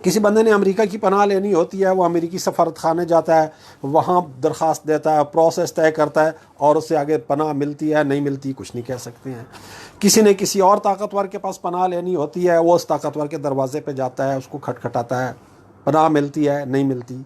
کسی بندے نے امریکہ کی پناہ لینی ہوتی ہے، وہ امریکی سفارت خانے جاتا ہے، وہاں درخواست دیتا ہے، پروسیس طے کرتا ہے، اور اس سے آگے پناہ ملتی ہے نہیں ملتی کچھ نہیں کہہ سکتے ہیں۔ کسی نے کسی اور طاقتور کے پاس پناہ لینی ہوتی ہے، وہ اس طاقتور کے دروازے پہ جاتا ہے، اس کو کھٹکھٹاتا ہے، پناہ ملتی ہے نہیں ملتی۔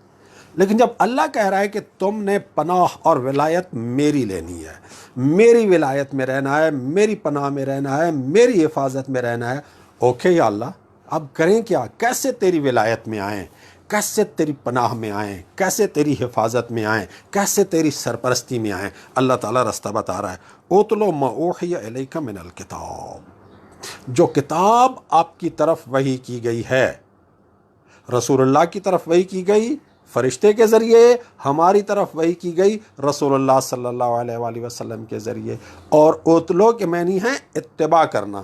لیکن جب اللہ کہہ رہا ہے کہ تم نے پناہ اور ولایت میری لینی ہے، میری ولایت میں رہنا ہے، میری پناہ میں رہنا ہے، میری حفاظت میں رہنا ہے، اوکے یا اللہ اب کریں کیا؟ کیسے تیری ولایت میں آئیں، کیسے تیری پناہ میں آئیں، کیسے تیری حفاظت میں آئیں، کیسے تیری سرپرستی میں آئیں؟ اللہ تعالیٰ رستہ بتا رہا ہے، اتلو ما اوحی الیک من الکتاب، جو کتاب آپ کی طرف وحی کی گئی ہے، رسول اللہ کی طرف وحی کی گئی، فرشتے کے ذریعے، ہماری طرف وحی کی گئی رسول اللہ صلی اللہ علیہ وآلہ وسلم کے ذریعے۔ اور اتلو کے معنی ہے اتباع کرنا،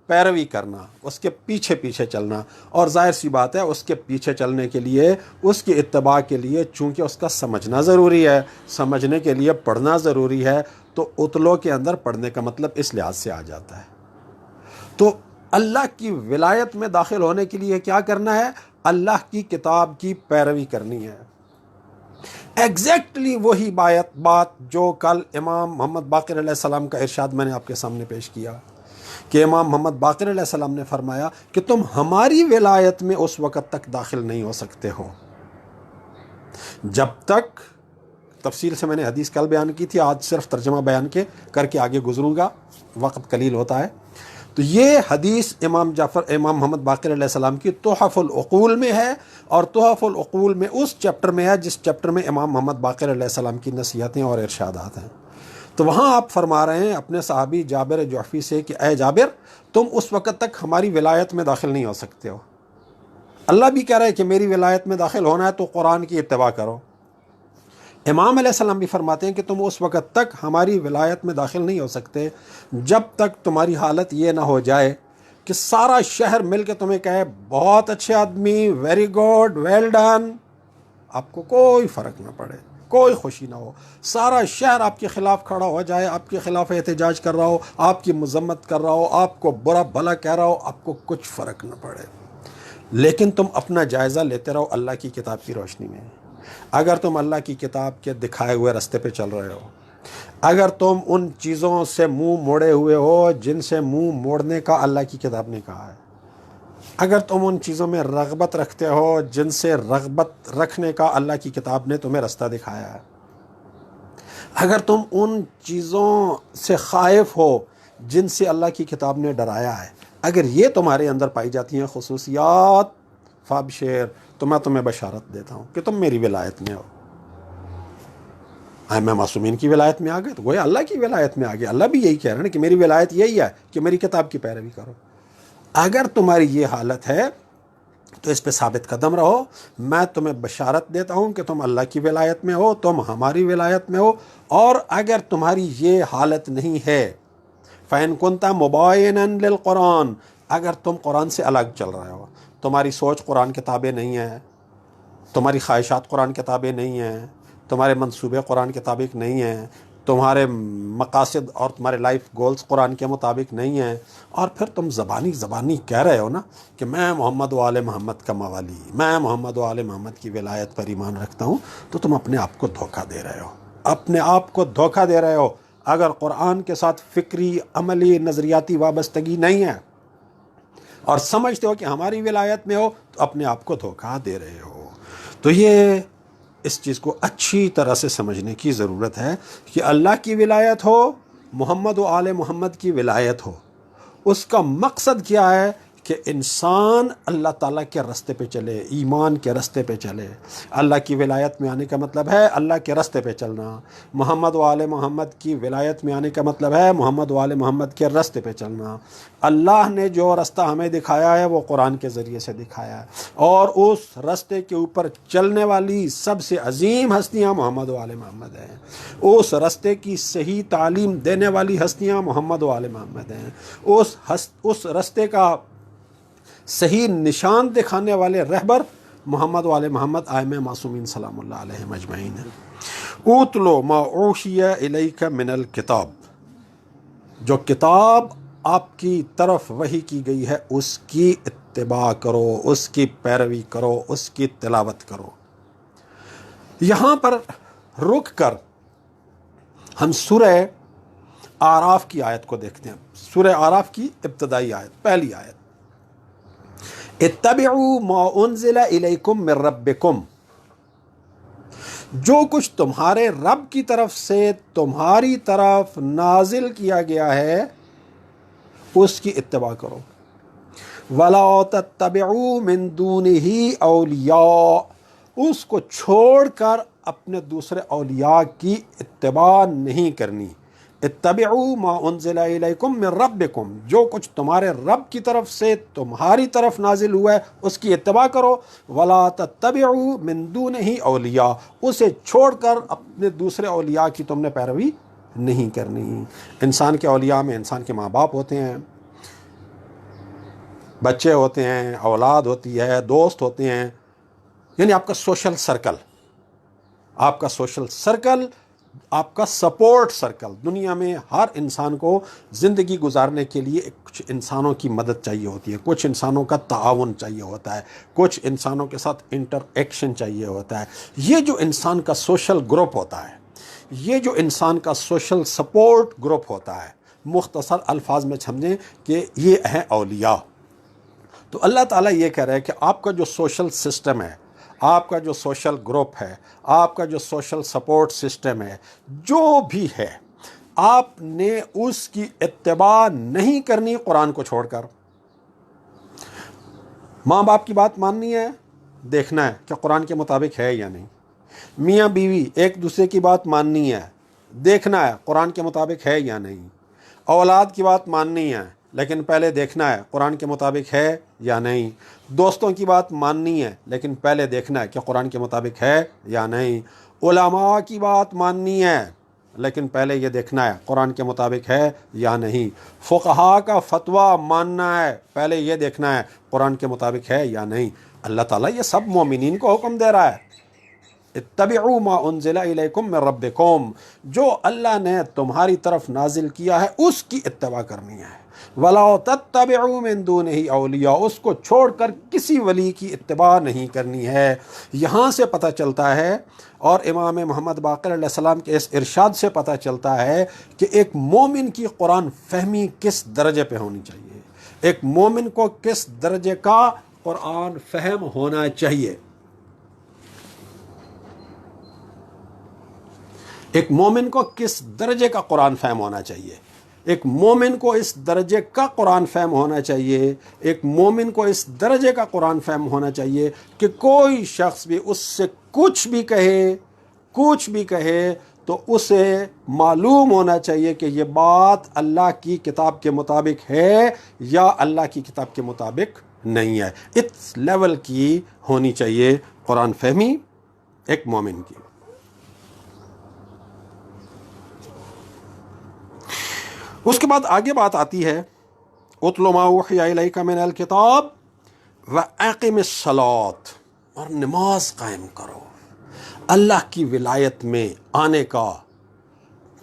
پیروی کرنا، اس کے پیچھے پیچھے چلنا۔ اور ظاہر سی بات ہے اس کے پیچھے چلنے کے لیے، اس کی اتباع کے لیے، چونکہ اس کا سمجھنا ضروری ہے، سمجھنے کے لیے پڑھنا ضروری ہے، تو اتلو کے اندر پڑھنے کا مطلب اس لحاظ سے آ جاتا ہے۔ تو اللہ کی ولایت میں داخل ہونے کے لیے کیا کرنا ہے؟ اللہ کی کتاب کی پیروی کرنی ہے۔ ایگزیکٹلی وہی بات جو کل امام محمد باقر علیہ السلام کا ارشاد میں نے آپ کے سامنے پیش کیا کہ امام محمد باقر علیہ السلام نے فرمایا کہ تم ہماری ولایت میں اس وقت تک داخل نہیں ہو سکتے ہو جب تک، تفصیل سے میں نے حدیث کل بیان کی تھی، آج صرف ترجمہ بیان کر کے آگے گزروں گا، وقت قلیل ہوتا ہے۔ تو یہ حدیث امام محمد باقر علیہ السلام کی تحف العقول میں ہے، اور تحف العقول میں اس چیپٹر میں ہے جس چیپٹر میں امام محمد باقر علیہ السلام کی نصیحتیں اور ارشادات ہیں۔ تو وہاں آپ فرما رہے ہیں اپنے صحابی جابر جحفی سے کہ اے جابر، تم اس وقت تک ہماری ولایت میں داخل نہیں ہو سکتے ہو۔ اللہ بھی کہہ رہا ہے کہ میری ولایت میں داخل ہونا ہے تو قرآن کی اتباع کرو۔ امام علیہ السلام بھی فرماتے ہیں کہ تم اس وقت تک ہماری ولایت میں داخل نہیں ہو سکتے جب تک تمہاری حالت یہ نہ ہو جائے کہ سارا شہر مل کے تمہیں کہے بہت اچھے آدمی، ویری گڈ، ویل ڈن، آپ کو کوئی فرق نہ پڑے، کوئی خوشی نہ ہو، سارا شہر آپ کے خلاف کھڑا ہو جائے، آپ کے خلاف احتجاج کر رہا ہو، آپ کی مذمت کر رہا ہو، آپ کو برا بھلا کہہ رہا ہو، آپ کو کچھ فرق نہ پڑے، لیکن تم اپنا جائزہ لیتے رہو اللہ کی کتاب کی روشنی میں۔ اگر تم اللہ کی کتاب کے دکھائے ہوئے راستے پہ چل رہے ہو، اگر تم ان چیزوں سے منہ موڑے ہوئے ہو جن سے منہ موڑنے کا اللہ کی کتاب نے کہا ہے، اگر تم ان چیزوں میں رغبت رکھتے ہو جن سے رغبت رکھنے کا اللہ کی کتاب نے تمہیں راستہ دکھایا ہے، اگر تم ان چیزوں سے خائف ہو جن سے اللہ کی کتاب نے ڈرایا ہے، اگر یہ تمہارے اندر پائی جاتی ہیں خصوصیات، فابشر، تو میں تمہیں بشارت دیتا ہوں کہ تم میری ولایت میں ہو۔ میں معصومین کی ولایت میں آ گئے تو گویا اللہ کی ولایت میں آ گئے۔ اللہ بھی یہی کہہ رہے ہیں کہ میری ولایت یہی ہے کہ میری کتاب کی پیروی کرو۔ اگر تمہاری یہ حالت ہے تو اس پہ ثابت قدم رہو۔ میں تمہیں بشارت دیتا ہوں کہ تم اللہ کی ولایت میں ہو، تم ہماری ولایت میں ہو۔ اور اگر تمہاری یہ حالت نہیں ہے، فَإِن كُنْتَ مُبَايِنًا لِلْقُرْآنِ، اگر تم قرآن سے الگ چل رہے ہو، تمہاری سوچ قرآن کے تابع نہیں ہے، تمہاری خواہشات قرآن کے تابع نہیں ہیں، تمہارے منصوبے قرآن کے مطابق نہیں ہیں، تمہارے مقاصد اور تمہارے لائف گولز قرآن کے مطابق نہیں ہیں، اور پھر تم زبانی کہہ رہے ہو نا کہ میں محمد و آل محمد کا موالی، میں محمد و آل محمد کی ولایت پر ایمان رکھتا ہوں، تو تم اپنے آپ کو دھوکہ دے رہے ہو، اپنے آپ کو دھوکہ دے رہے ہو۔ اگر قرآن کے ساتھ فکری، عملی، نظریاتی وابستگی نہیں ہے اور سمجھتے ہو کہ ہماری ولایت میں ہو، تو اپنے آپ کو دھوکہ دے رہے ہو۔ تو یہ اس چیز کو اچھی طرح سے سمجھنے کی ضرورت ہے کہ اللہ کی ولایت ہو، محمد و آل محمد کی ولایت ہو، اس کا مقصد کیا ہے کہ انسان اللہ تعالیٰ کے راستے پہ چلے، ایمان کے راستے پہ چلے۔ اللہ کی ولایت میں آنے کا مطلب ہے اللہ کے راستے پہ چلنا۔ محمد و آل محمد کی ولایت میں آنے کا مطلب ہے محمد و آل محمد کے راستے پہ چلنا۔ اللہ نے جو راستہ ہمیں دکھایا ہے وہ قرآن کے ذریعے سے دکھایا ہے، اور اس راستے کے اوپر چلنے والی سب سے عظیم ہستیاں محمد و آل محمد ہیں۔ اس راستے کی صحیح تعلیم دینے والی ہستیاں محمد و آل محمد ہیں۔ اس راستے کا صحیح نشان دکھانے والے رہبر محمد و آل محمد ائمہ معصومین سلام اللہ علیہم اجمعین ہیں۔ اتلو ما اوحی الیک من الکتاب، جو کتاب آپ کی طرف وحی کی گئی ہے اس کی اتباع کرو، اس کی پیروی کرو، اس کی تلاوت کرو۔ یہاں پر رک کر ہم سورہ آراف کی آیت کو دیکھتے ہیں۔ سورہ آراف کی ابتدائی آیت، پہلی آیت، اتبعوا ما انزل الیکم من ربکم، جو کچھ تمہارے رب کی طرف سے تمہاری طرف نازل کیا گیا ہے اس کی اتباع کرو۔ وَلَا تَتَّبِعُوا مِن دُونِهِ أَوْلِيَاءَ، اس کو چھوڑ کر اپنے دوسرے اولیاء کی اتباع نہیں کرنی۔ اتبعوا ما انزل الیکم من ربکم، جو کچھ تمہارے رب کی طرف سے تمہاری طرف نازل ہوا ہے اس کی اتباع کرو۔ ولا تتبعوا من دونہ اولیاء، اسے چھوڑ کر اپنے دوسرے اولیاء کی تم نے پیروی نہیں کرنی۔ انسان کے اولیاء میں انسان کے ماں باپ ہوتے ہیں، بچے ہوتے ہیں، اولاد ہوتی ہے، دوست ہوتے ہیں، یعنی آپ کا سوشل سرکل، آپ کا سوشل سرکل، آپ کا سپورٹ سرکل۔ دنیا میں ہر انسان کو زندگی گزارنے کے لیے کچھ انسانوں کی مدد چاہیے ہوتی ہے، کچھ انسانوں کا تعاون چاہیے ہوتا ہے، کچھ انسانوں کے ساتھ انٹر ایکشن چاہیے ہوتا ہے۔ یہ جو انسان کا سوشل گروپ ہوتا ہے، یہ جو انسان کا سوشل سپورٹ گروپ ہوتا ہے، مختصر الفاظ میں سمجھیں کہ یہ ہیں اولیاء۔ تو اللہ تعالیٰ یہ کہہ رہا ہے کہ آپ کا جو سوشل سسٹم ہے، آپ کا جو سوشل گروپ ہے، آپ کا جو سوشل سپورٹ سسٹم ہے، جو بھی ہے، آپ نے اس کی اتباع نہیں کرنی قرآن کو چھوڑ کر۔ ماں باپ کی بات ماننی ہے، دیکھنا ہے کہ قرآن کے مطابق ہے یا نہیں۔ میاں بیوی ایک دوسرے کی بات ماننی ہے، دیکھنا ہے قرآن کے مطابق ہے یا نہیں۔ اولاد کی بات ماننی ہے، لیکن پہلے دیکھنا ہے قرآن کے مطابق ہے یا نہیں۔ دوستوں کی بات ماننی ہے، لیکن پہلے دیکھنا ہے کہ قرآن کے مطابق ہے یا نہیں۔ علماء کی بات ماننی ہے، لیکن پہلے یہ دیکھنا ہے قرآن کے مطابق ہے یا نہیں۔ فقہاء کا فتویٰ ماننا ہے، پہلے یہ دیکھنا ہے قرآن کے مطابق ہے یا نہیں۔ اللہ تعالیٰ یہ سب مومنین کو حکم دے رہا ہے، اتبعوا ما انزل الیکم من ربکم، جو اللہ نے تمہاری طرف نازل کیا ہے اس کی اتباع کرنی ہے۔ ولا تتبعوا من دونہ اولیاء، اس کو چھوڑ کر کسی ولی کی اتباع نہیں کرنی ہے۔ یہاں سے پتہ چلتا ہے، اور امام محمد باقر علیہ السلام کے اس ارشاد سے پتہ چلتا ہے کہ ایک مومن کی قرآن فہمی کس درجے پہ ہونی چاہیے، ایک مومن کو کس درجے کا قرآن فہم ہونا چاہیے۔ ایک مومن کو کس درجے کا قرآن فہم ہونا چاہیے، ایک مومن کو اس درجے کا قرآن فہم ہونا چاہیے، ایک مومن کو اس درجے کا قرآن فہم ہونا چاہیے کہ کوئی شخص بھی اس سے کچھ بھی کہے تو اسے معلوم ہونا چاہیے کہ یہ بات اللہ کی کتاب کے مطابق ہے یا اللہ کی کتاب کے مطابق نہیں ہے۔ اس لیول کی ہونی چاہیے قرآن فہمی ایک مومن کی۔ اس کے بعد آگے بات آتی ہے، اتل ما اوحی الیک من الکتاب واقم الصلاۃ، اور نماز قائم کرو۔ اللہ کی ولایت میں آنے کا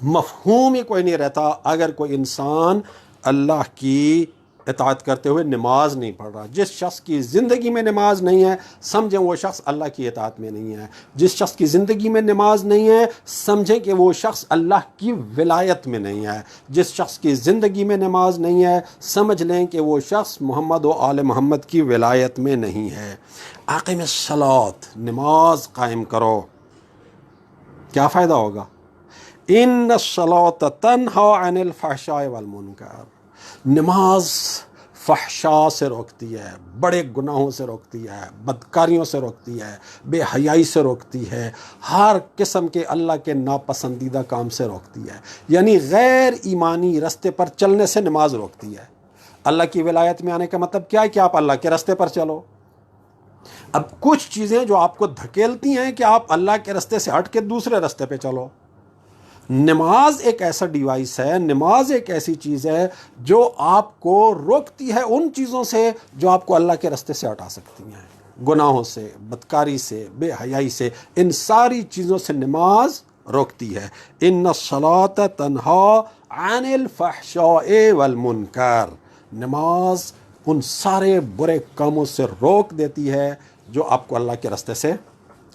مفہوم ہی کوئی نہیں رہتا اگر کوئی انسان اللہ کی اطاعت کرتے ہوئے نماز نہیں پڑھ رہا۔ جس شخص کی زندگی میں نماز نہیں ہے سمجھیں وہ شخص اللہ کی اطاعت میں نہیں ہے۔ جس شخص کی زندگی میں نماز نہیں ہے سمجھیں کہ وہ شخص اللہ کی ولایت میں نہیں ہے۔ جس شخص کی زندگی میں نماز نہیں ہے سمجھ لیں کہ وہ شخص محمد و آل محمد کی ولایت میں نہیں ہے۔ اقیم الصلاۃ، نماز قائم کرو۔ کیا فائدہ ہوگا؟ ان الصلاۃ تنہی عن الفحشاء والمنکر، نماز فحشاء سے روکتی ہے، بڑے گناہوں سے روکتی ہے، بدکاریوں سے روکتی ہے، بے حیائی سے روکتی ہے، ہر قسم کے اللہ کے ناپسندیدہ کام سے روکتی ہے، یعنی غیر ایمانی رستے پر چلنے سے نماز روکتی ہے۔ اللہ کی ولایت میں آنے کا مطلب کیا ہے کہ آپ اللہ کے رستے پر چلو۔ اب کچھ چیزیں جو آپ کو دھکیلتی ہیں کہ آپ اللہ کے رستے سے ہٹ کے دوسرے رستے پہ چلو۔ نماز ایک ایسا ڈیوائس ہے، نماز ایک ایسی چیز ہے جو آپ کو روکتی ہے ان چیزوں سے جو آپ کو اللہ کے رستے سے ہٹا سکتی ہیں، گناہوں سے، بدکاری سے، بے حیائی سے، ان ساری چیزوں سے نماز روکتی ہے۔ ان الصلاۃ تنہی عن الفحشاء والمنکر، نماز ان سارے برے کاموں سے روک دیتی ہے جو آپ کو اللہ کے راستے سے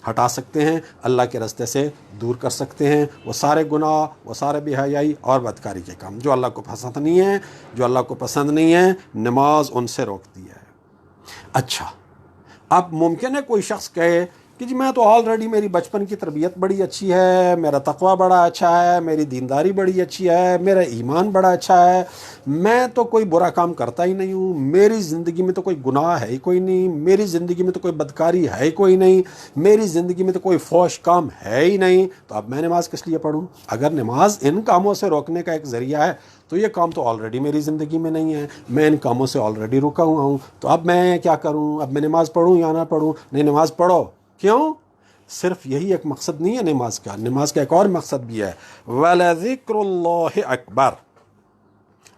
ہٹا سکتے ہیں، اللہ کے راستے سے دور کر سکتے ہیں۔ وہ سارے گناہ، وہ سارے بے حیائی اور بدکاری کے کام جو اللہ کو پسند نہیں ہیں، جو اللہ کو پسند نہیں ہیں، نماز ان سے روکتی ہے۔ اچھا، اب ممکن ہے کوئی شخص کہے کہ جی میں تو آلریڈی، میری بچپن کی تربیت بڑی اچھی ہے، میرا تقوی بڑا اچھا ہے، میری دینداری بڑی اچھی ہے، میرا ایمان بڑا اچھا ہے، میں تو کوئی برا کام کرتا ہی نہیں ہوں، میری زندگی میں تو کوئی گناہ ہے ہی کوئی نہیں، میری زندگی میں تو کوئی بدکاری ہے ہی کوئی نہیں، میری زندگی میں تو کوئی فحش کام ہے ہی نہیں، تو اب میں نماز کس لیے پڑھوں؟ اگر نماز ان کاموں سے روکنے کا ایک ذریعہ ہے تو یہ کام تو آلریڈی میری زندگی میں نہیں ہے، میں ان کاموں سے آلریڈی رکا ہوا ہوں، تو اب میں کیا کروں؟ اب میں نماز پڑھوں یا نہ پڑھوں؟ نہیں، نماز پڑھو۔ کیوں؟ صرف یہی ایک مقصد نہیں ہے نماز کا، نماز کا ایک اور مقصد بھی ہے، وَلَذِكْرُ اللَّهِ أَكْبَرُ،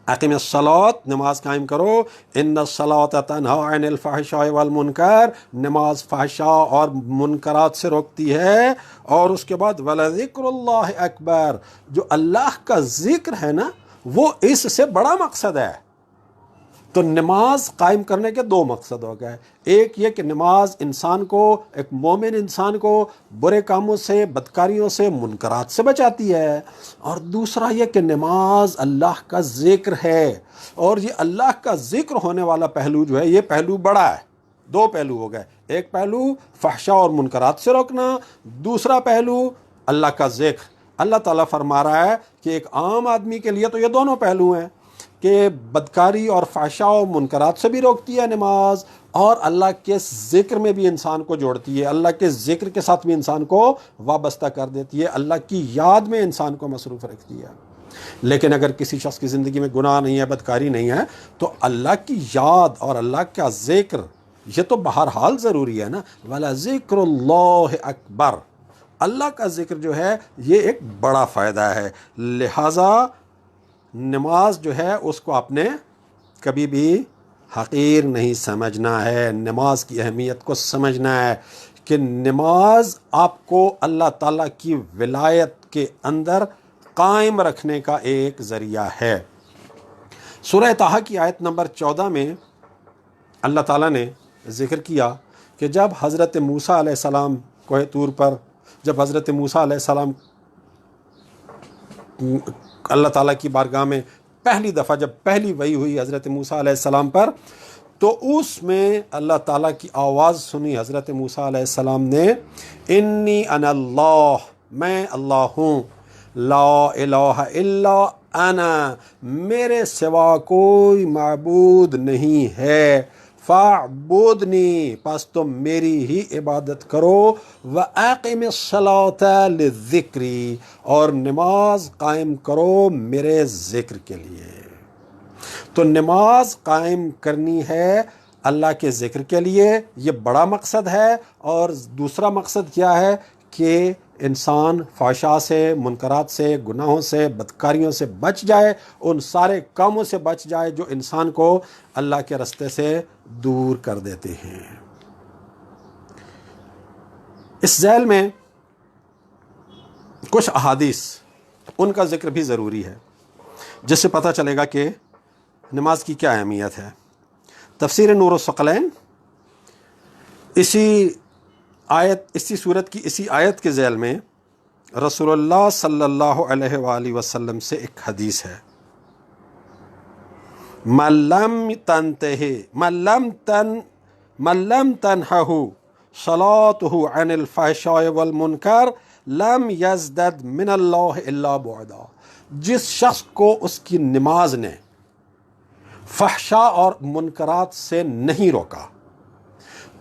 اقیم الصلاۃ، نماز قائم کرو، ان الصلاۃ تنہی عن الفحشاء والمنکر، نماز فحشاء اور منکرات سے روکتی ہے، اور اس کے بعد وَلَذِكْرُ اللَّهِ أَكْبَرُ، جو اللہ کا ذکر ہے نا وہ اس سے بڑا مقصد ہے۔ تو نماز قائم کرنے کے دو مقصد ہو گئے، ایک یہ کہ نماز انسان کو، ایک مومن انسان کو برے کاموں سے، بدکاریوں سے، منکرات سے بچاتی ہے، اور دوسرا یہ کہ نماز اللہ کا ذکر ہے، اور یہ اللہ کا ذکر ہونے والا پہلو جو ہے یہ پہلو بڑا ہے۔ دو پہلو ہو گئے، ایک پہلو فحشاء اور منکرات سے روکنا، دوسرا پہلو اللہ کا ذکر۔ اللہ تعالیٰ فرما رہا ہے کہ ایک عام آدمی کے لیے تو یہ دونوں پہلو ہیں کہ بدکاری اور فحشاء و منکرات سے بھی روکتی ہے نماز، اور اللہ کے ذکر میں بھی انسان کو جوڑتی ہے، اللہ کے ذکر کے ساتھ بھی انسان کو وابستہ کر دیتی ہے، اللہ کی یاد میں انسان کو مصروف رکھتی ہے۔ لیکن اگر کسی شخص کی زندگی میں گناہ نہیں ہے، بدکاری نہیں ہے، تو اللہ کی یاد اور اللہ کا ذکر یہ تو بہرحال ضروری ہے نا۔ وَلَذِكْرُ اللَّهِ أَكْبَرُ، اللہ کا ذکر جو ہے یہ ایک بڑا فائدہ ہے، لہٰذا نماز جو ہے اس کو آپ نے کبھی بھی حقیر نہیں سمجھنا ہے، نماز کی اہمیت کو سمجھنا ہے کہ نماز آپ کو اللہ تعالیٰ کی ولایت کے اندر قائم رکھنے کا ایک ذریعہ ہے۔ سورہ طٰہٰ کی آیت نمبر 14 میں اللہ تعالیٰ نے ذکر کیا کہ جب حضرت موسیٰ علیہ السلام کوہ طور پر، جب حضرت موسیٰ علیہ السلام اللہ تعالیٰ کی بارگاہ میں پہلی دفعہ جب پہلی وحی ہوئی حضرت موسیٰ علیہ السلام پر، تو اس میں اللہ تعالیٰ کی آواز سنی حضرت موسیٰ علیہ السلام نے، انی انا اللہ، میں اللہ ہوں، لا الہ الا انا، میرے سوا کوئی معبود نہیں ہے، فاعبدنی، پس تم میری ہی عبادت کرو، وَأَقِمِ الصَّلَاةَ لِلذِّكْرِ، اور نماز قائم کرو میرے ذکر کے لیے۔ تو نماز قائم کرنی ہے اللہ کے ذکر کے لیے، یہ بڑا مقصد ہے، اور دوسرا مقصد کیا ہے کہ انسان فحشاء سے، منکرات سے، گناہوں سے، بدکاریوں سے بچ جائے، ان سارے کاموں سے بچ جائے جو انسان کو اللہ کے راستے سے دور کر دیتے ہیں۔ اس ذیل میں کچھ احادیث، ان کا ذکر بھی ضروری ہے، جس سے پتہ چلے گا کہ نماز کی کیا اہمیت ہے۔ تفسیر نور الثقلین اسی صورت کی اسی آیت کے ذیل میں رسول اللہ صلی اللہ علیہ وآلہ وسلم سے ایک حدیث ہے، من لم تنہہ صلاتہ عن الفحشاء والمنکر لم یزدد من اللہ الا بعدا، جس شخص کو اس کی نماز نے فحشاء اور منکرات سے نہیں روکا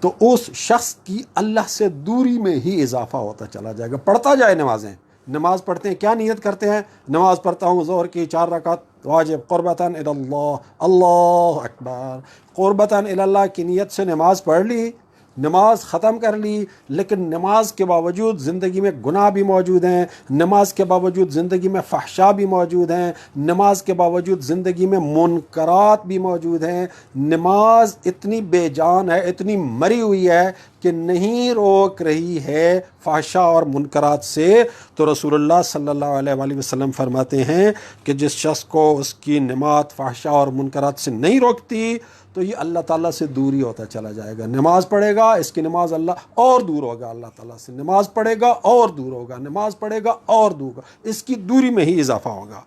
تو اس شخص کی اللہ سے دوری میں ہی اضافہ ہوتا چلا جائے گا۔ پڑھتا جائے نمازیں، نماز پڑھتے ہیں، کیا نیت کرتے ہیں؟ نماز پڑھتا ہوں ظہر کی 4 رکعت واجب، قربتاً الی اللہ، اللہ اکبر، قربتاً الی اللہ کی نیت سے نماز پڑھ لی، نماز ختم کر لی، لیکن نماز کے باوجود زندگی میں گناہ بھی موجود ہیں، نماز کے باوجود زندگی میں فحشاء بھی موجود ہیں، نماز کے باوجود زندگی میں منکرات بھی موجود ہیں، نماز اتنی بے جان ہے، اتنی مری ہوئی ہے کہ نہیں روک رہی ہے فحشاء اور منکرات سے، تو رسول اللہ صلی اللہ علیہ وآلہ وسلم فرماتے ہیں کہ جس شخص کو اس کی نماز فحشاء اور منکرات سے نہیں روکتی تو یہ اللہ تعالیٰ سے دوری ہوتا چلا جائے گا. نماز پڑھے گا، اس کی نماز اللہ اور دور ہوگا اللہ تعالیٰ سے. نماز پڑھے گا اور دور ہوگا، نماز پڑھے گا اور دور ہوگا، اس کی دوری میں ہی اضافہ ہوگا.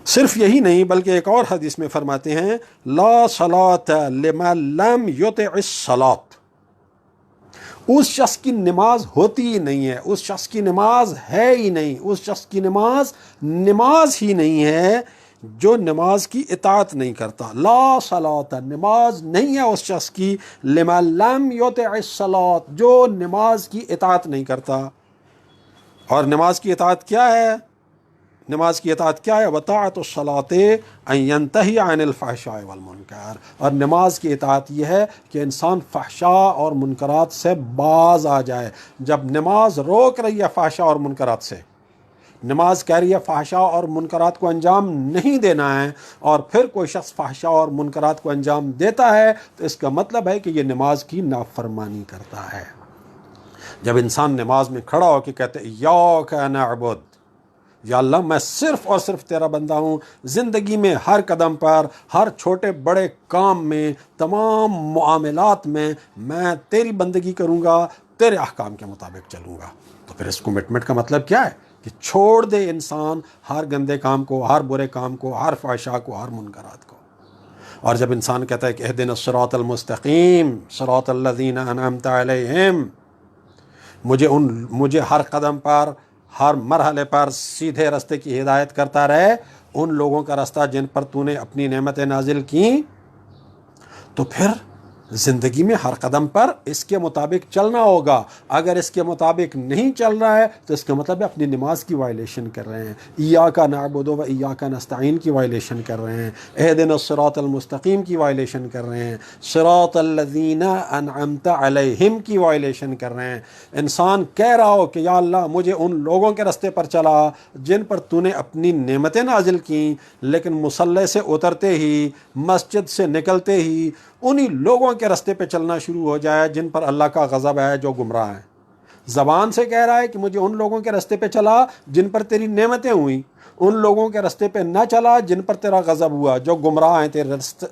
صرف یہی نہیں بلکہ ایک اور حدیث میں فرماتے ہیں لا صلاۃ لمن لم یطع الصلاۃ، اس شخص کی نماز ہوتی ہی نہیں ہے، اس شخص کی نماز ہے ہی نہیں، اس شخص کی نماز ہی نہیں ہے جو نماز کی اطاعت نہیں کرتا. لا صلاۃ، نماز نہیں ہے اس شخص کی، لمن لم یطع الصلاۃ، جو نماز کی اطاعت نہیں کرتا. اور نماز کی اطاعت کیا ہے؟ نماز کی اطاعت کیا ہے؟ وطاعت الصلاۃ ان ینتہی عن الفحشاء والمنکر، اور نماز کی اطاعت یہ ہے کہ انسان فحشاء اور منکرات سے باز آ جائے. جب نماز روک رہی ہے فحشاء اور منکرات سے، نماز کہہ رہی ہے فحشاء اور منکرات کو انجام نہیں دینا ہے، اور پھر کوئی شخص فحشاء اور منکرات کو انجام دیتا ہے تو اس کا مطلب ہے کہ یہ نماز کی نافرمانی کرتا ہے. جب انسان نماز میں کھڑا ہو کے کہتے ایاک نعبد، یا اللہ میں صرف اور صرف تیرا بندہ ہوں، زندگی میں ہر قدم پر، ہر چھوٹے بڑے کام میں، تمام معاملات میں میں تیری بندگی کروں گا، تیرے احکام کے مطابق چلوں گا، تو پھر اس کمٹمنٹ کا مطلب کیا ہے؟ کہ چھوڑ دے انسان ہر گندے کام کو، ہر برے کام کو، ہر فحشاء کو، ہر منکرات کو. اور جب انسان کہتا ہے کہ اہدنا الصراط المستقیم صراط الذین انعمت علیہم، مجھے ہر قدم پر، ہر مرحلے پر سیدھے راستے کی ہدایت کرتا رہے، ان لوگوں کا راستہ جن پر تو نے اپنی نعمتیں نازل کی، تو پھر زندگی میں ہر قدم پر اس کے مطابق چلنا ہوگا. اگر اس کے مطابق نہیں چل رہا ہے تو اس کا مطلب ہے اپنی نماز کی وائلیشن کر رہے ہیں، ایاک نعبد و ایاک نستعین کی وائلیشن کر رہے ہیں، اہدنا الصراط المستقیم کی وائلیشن کر رہے ہیں، صراط الذین انعمت علیہم کی وائلیشن کر رہے ہیں. انسان کہہ رہا ہو کہ یا اللہ مجھے ان لوگوں کے راستے پر چلا جن پر تو نے اپنی نعمتیں نازل کیں، لیکن مصلی سے اترتے ہی، مسجد سے نکلتے ہی انہی لوگوں کے راستے پہ چلنا شروع ہو جائے جن پر اللہ کا غضب ہے، جو گمراہ ہیں. زبان سے کہہ رہا ہے کہ مجھے ان لوگوں کے راستے پہ چلا جن پر تیری نعمتیں ہوئیں، ان لوگوں کے راستے پہ نہ چلا جن پر تیرا غضب ہوا، جو گمراہ ہیں،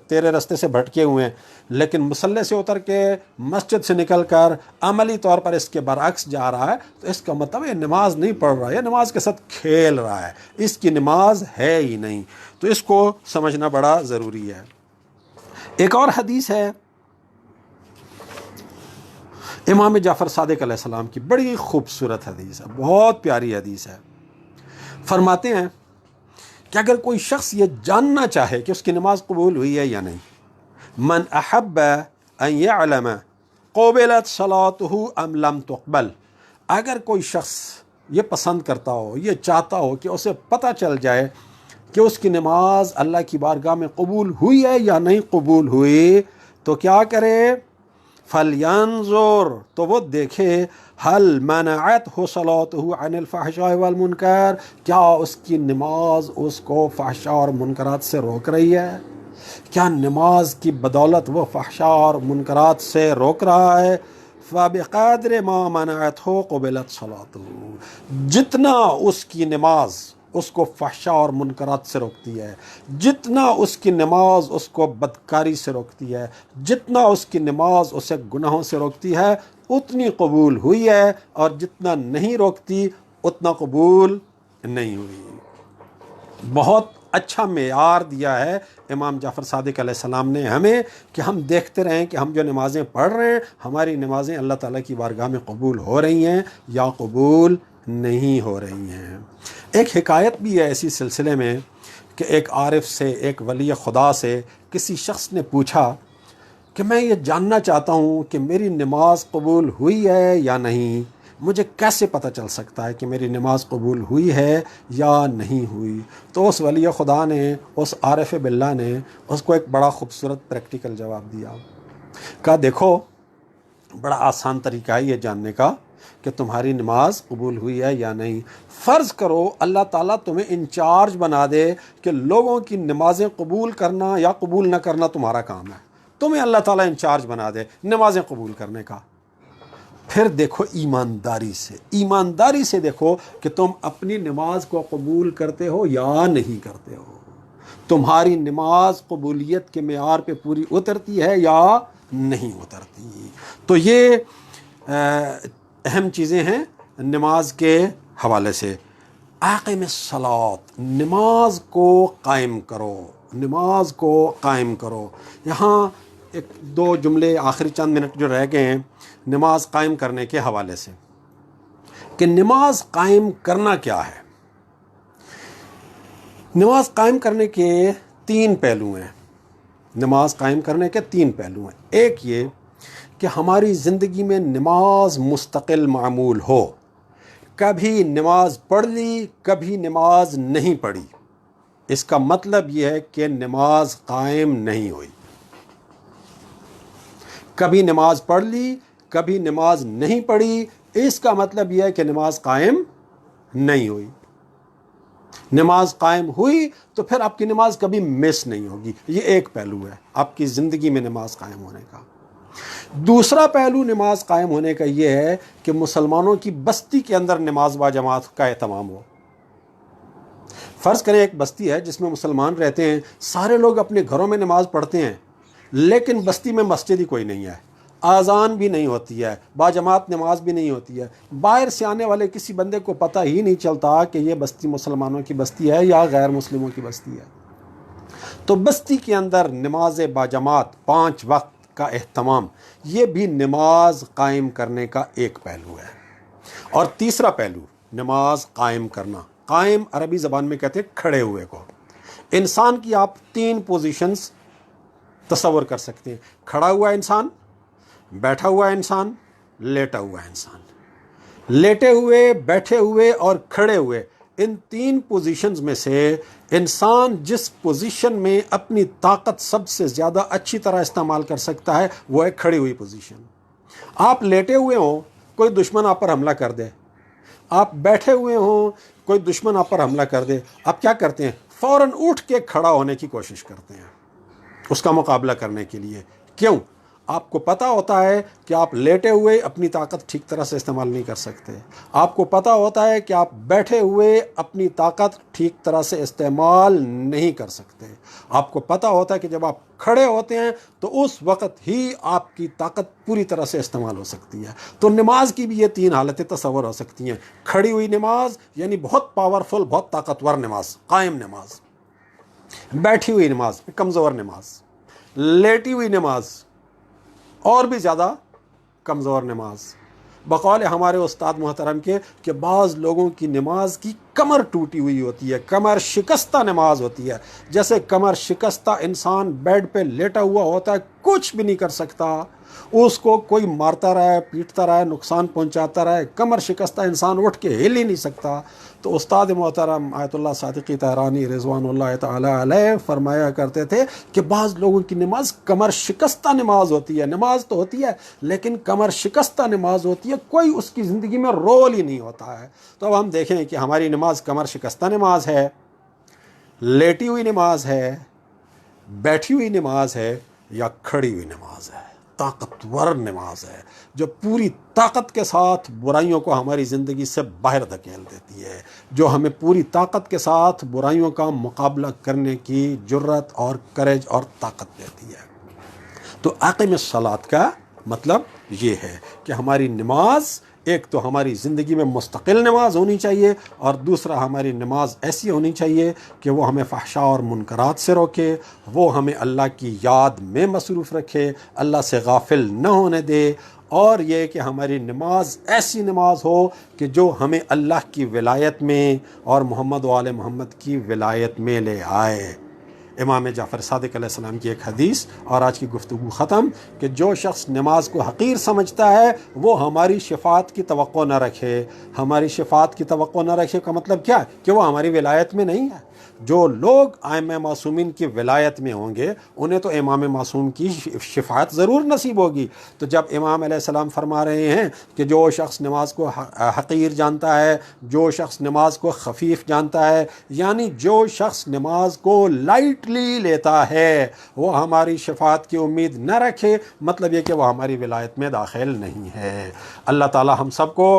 تیرے راستے سے بھٹکے ہوئے ہیں. لیکن مصلی سے اتر کے، مسجد سے نکل کر عملی طور پر اس کے برعکس جا رہا ہے، تو اس کا مطلب یہ نماز نہیں پڑھ رہا ہے، یہ نماز کے ساتھ کھیل رہا ہے، اس کی نماز ہے ہی نہیں. تو اس کو سمجھنا بڑا ضروری ہے. ایک اور حدیث ہے امام جعفر صادق علیہ السلام کی، بڑی خوبصورت حدیث ہے، بہت پیاری حدیث ہے. فرماتے ہیں کہ اگر کوئی شخص یہ جاننا چاہے کہ اس کی نماز قبول ہوئی ہے یا نہیں، من احب ان یعلم قبلت صلاته ام لم تقبل، اگر کوئی شخص یہ پسند کرتا ہو، یہ چاہتا ہو کہ اسے پتہ چل جائے کہ اس کی نماز اللہ کی بارگاہ میں قبول ہوئی ہے یا نہیں قبول ہوئی، تو کیا کرے؟ فَلْيَنْظُرْ، تو وہ دیکھے، هَلْ مَنَعَتْهُ صَلَاتُهُ عَنِ الْفَحْشَاءِ وَالْمُنْكَرِ، کیا اس کی نماز اس کو فحشاء اور منکرات سے روک رہی ہے؟ کیا نماز کی بدولت وہ فحشاء اور منکرات سے روک رہا ہے؟ فَبِقَدْرِ مَا مَنَعَتْهُ قُبِلَتْ صَلَاتُهُ، جتنا اس کی نماز اس کو فحشاء اور منکرات سے روکتی ہے، جتنا اس کی نماز اس کو بدکاری سے روکتی ہے، جتنا اس کی نماز اسے گناہوں سے روکتی ہے، اتنی قبول ہوئی ہے، اور جتنا نہیں روکتی اتنا قبول نہیں ہوئی. بہت اچھا معیار دیا ہے امام جعفر صادق علیہ السلام نے ہمیں کہ ہم دیکھتے رہیں کہ ہم جو نمازیں پڑھ رہے ہیں، ہماری نمازیں اللہ تعالیٰ کی بارگاہ میں قبول ہو رہی ہیں یا قبول نہیں ہو رہی ہیں. ایک حکایت بھی ہے اسی سلسلے میں کہ ایک عارف سے، ایک ولی خدا سے کسی شخص نے پوچھا کہ میں یہ جاننا چاہتا ہوں کہ میری نماز قبول ہوئی ہے یا نہیں، مجھے کیسے پتہ چل سکتا ہے کہ میری نماز قبول ہوئی ہے یا نہیں ہوئی؟ تو اس ولی خدا نے، اس عارف باللہ نے اس کو ایک بڑا خوبصورت پریکٹیکل جواب دیا. کہا دیکھو، بڑا آسان طریقہ ہے یہ جاننے کا کہ تمہاری نماز قبول ہوئی ہے یا نہیں. فرض کرو اللہ تعالیٰ تمہیں انچارج بنا دے کہ لوگوں کی نمازیں قبول کرنا یا قبول نہ کرنا تمہارا کام ہے، تمہیں اللہ تعالیٰ انچارج بنا دے نمازیں قبول کرنے کا. پھر دیکھو ایمانداری سے دیکھو کہ تم اپنی نماز کو قبول کرتے ہو یا نہیں کرتے ہو. تمہاری نماز قبولیت کے معیار پہ پوری اترتی ہے یا نہیں اترتی. تو یہ اہم چیزیں ہیں نماز کے حوالے سے. اقیم الصلاۃ، نماز کو قائم کرو، نماز کو قائم کرو. یہاں ایک دو جملے آخری چند منٹ جو رہ گئے ہیں نماز قائم کرنے کے حوالے سے، کہ نماز قائم کرنا کیا ہے. نماز قائم کرنے کے 3 پہلو ہیں. نماز قائم کرنے کے 3 پہلو ہیں. ایک یہ کہ ہماری زندگی میں نماز مستقل معمول ہو. کبھی نماز پڑھ لی، کبھی نماز نہیں پڑھی، اس کا مطلب یہ ہے کہ نماز قائم نہیں ہوئی. کبھی نماز پڑھ لی، کبھی نماز نہیں پڑھی، اس کا مطلب یہ ہے کہ نماز قائم نہیں ہوئی. نماز قائم ہوئی تو پھر آپ کی نماز کبھی مس نہیں ہوگی. یہ ایک پہلو ہے آپ کی زندگی میں نماز قائم ہونے کا. دوسرا پہلو نماز قائم ہونے کا یہ ہے کہ مسلمانوں کی بستی کے اندر نماز با جماعت کا اہتمام ہو. فرض کریں ایک بستی ہے جس میں مسلمان رہتے ہیں، سارے لوگ اپنے گھروں میں نماز پڑھتے ہیں، لیکن بستی میں مسجد ہی کوئی نہیں ہے، اذان بھی نہیں ہوتی ہے، با جماعت نماز بھی نہیں ہوتی ہے. باہر سے آنے والے کسی بندے کو پتہ ہی نہیں چلتا کہ یہ بستی مسلمانوں کی بستی ہے یا غیر مسلموں کی بستی ہے. تو بستی کے اندر نماز با جماعت 5 وقت کا اہتمام، یہ بھی نماز قائم کرنے کا ایک پہلو ہے. اور تیسرا پہلو نماز قائم کرنا. قائم عربی زبان میں کہتے ہیں کھڑے ہوئے کو. انسان کی آپ 3 پوزیشنز تصور کر سکتے ہیں: کھڑا ہوا انسان، بیٹھا ہوا انسان، لیٹا ہوا انسان. لیٹے ہوئے، بیٹھے ہوئے اور کھڑے ہوئے، ان 3 پوزیشنز میں سے انسان جس پوزیشن میں اپنی طاقت سب سے زیادہ اچھی طرح استعمال کر سکتا ہے وہ ہے کھڑی ہوئی پوزیشن. آپ لیٹے ہوئے ہوں، کوئی دشمن آپ پر حملہ کر دے. آپ بیٹھے ہوئے ہوں، کوئی دشمن آپ پر حملہ کر دے. آپ کیا کرتے ہیں؟ فوراً اٹھ کے کھڑا ہونے کی کوشش کرتے ہیں اس کا مقابلہ کرنے کے لیے. کیوں؟ آپ کو پتہ ہوتا ہے کہ آپ لیٹے ہوئے اپنی طاقت ٹھیک طرح سے استعمال نہیں کر سکتے. آپ کو پتہ ہوتا ہے کہ آپ بیٹھے ہوئے اپنی طاقت ٹھیک طرح سے استعمال نہیں کر سکتے. آپ کو پتہ ہوتا ہے کہ جب آپ کھڑے ہوتے ہیں تو اس وقت ہی آپ کی طاقت پوری طرح سے استعمال ہو سکتی ہے. تو نماز کی بھی یہ 3 حالتیں تصور ہو سکتی ہیں: کھڑی ہوئی نماز یعنی بہت پاورفل، بہت طاقتور نماز، قائم نماز; بیٹھی ہوئی نماز، کمزور نماز; لیٹی ہوئی نماز، اور بھی زیادہ کمزور نماز. بقول ہمارے استاد محترم کے کہ بعض لوگوں کی نماز کی کمر ٹوٹی ہوئی ہوتی ہے، کمر شکستہ نماز ہوتی ہے. جیسے کمر شکستہ انسان بیڈ پہ لیٹا ہوا ہوتا ہے، کچھ بھی نہیں کر سکتا، اس کو کوئی مارتا رہے، پیٹتا رہے، نقصان پہنچاتا رہے، کمر شکستہ انسان اٹھ کے ہل ہی نہیں سکتا. تو استاد محترم آیت اللہ صادقی طہرانی رضوان اللہ تعالی علیہ فرمایا کرتے تھے کہ بعض لوگوں کی نماز کمر شکستہ نماز ہوتی ہے. نماز تو ہوتی ہے لیکن کمر شکستہ نماز ہوتی ہے، کوئی اس کی زندگی میں رول ہی نہیں ہوتا ہے. تو اب ہم دیکھیں کہ ہماری نماز کمر شکستہ نماز ہے، لیٹی ہوئی نماز ہے، بیٹھی ہوئی نماز ہے، یا کھڑی ہوئی نماز ہے، طاقتور نماز ہے جو پوری طاقت کے ساتھ برائیوں کو ہماری زندگی سے باہر دھکیل دیتی ہے، جو ہمیں پوری طاقت کے ساتھ برائیوں کا مقابلہ کرنے کی جرت اور کریج اور طاقت دیتی ہے. تو اقیم الصلاۃ کا مطلب یہ ہے کہ ہماری نماز ایک تو ہماری زندگی میں مستقل نماز ہونی چاہیے، اور دوسرا ہماری نماز ایسی ہونی چاہیے کہ وہ ہمیں فحشاء اور منکرات سے روکے، وہ ہمیں اللہ کی یاد میں مصروف رکھے، اللہ سے غافل نہ ہونے دے. اور یہ کہ ہماری نماز ایسی نماز ہو کہ جو ہمیں اللہ کی ولایت میں اور محمد و آل محمد کی ولایت میں لے آئے. امام جعفر صادق علیہ السلام کی ایک حدیث، اور آج کی گفتگو ختم، کہ جو شخص نماز کو حقیر سمجھتا ہے وہ ہماری شفاعت کی توقع نہ رکھے. ہماری شفاعت کی توقع نہ رکھے کا مطلب کیا ہے؟ کہ وہ ہماری ولایت میں نہیں ہے. جو لوگ ائمہ معصومین کی ولایت میں ہوں گے انہیں تو امام معصوم کی شفاعت ضرور نصیب ہوگی. تو جب امام علیہ السلام فرما رہے ہیں کہ جو شخص نماز کو حقیر جانتا ہے، جو شخص نماز کو خفیف جانتا ہے، یعنی جو شخص نماز کو لائٹلی لیتا ہے، وہ ہماری شفاعت کی امید نہ رکھے. مطلب یہ کہ وہ ہماری ولایت میں داخل نہیں ہے. اللہ تعالی ہم سب کو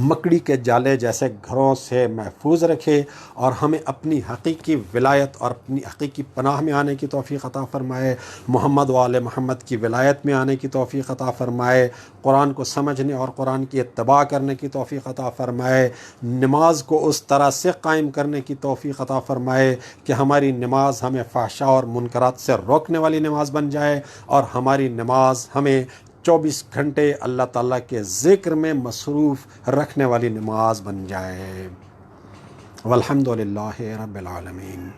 مکڑی کے جالے جیسے گھروں سے محفوظ رکھے، اور ہمیں اپنی حقیقی ولایت اور اپنی حقیقی پناہ میں آنے کی توفیق عطا فرمائے، محمد و آل محمد کی ولایت میں آنے کی توفیق عطا فرمائے، قرآن کو سمجھنے اور قرآن کی اتباع کرنے کی توفیق عطا فرمائے، نماز کو اس طرح سے قائم کرنے کی توفیق عطا فرمائے کہ ہماری نماز ہمیں فحشاء اور منکرات سے روکنے والی نماز بن جائے، اور ہماری نماز ہمیں 24 گھنٹے اللہ تعالیٰ کے ذکر میں مصروف رکھنے والی نماز بن جائے۔ والحمد للہ رب العالمین۔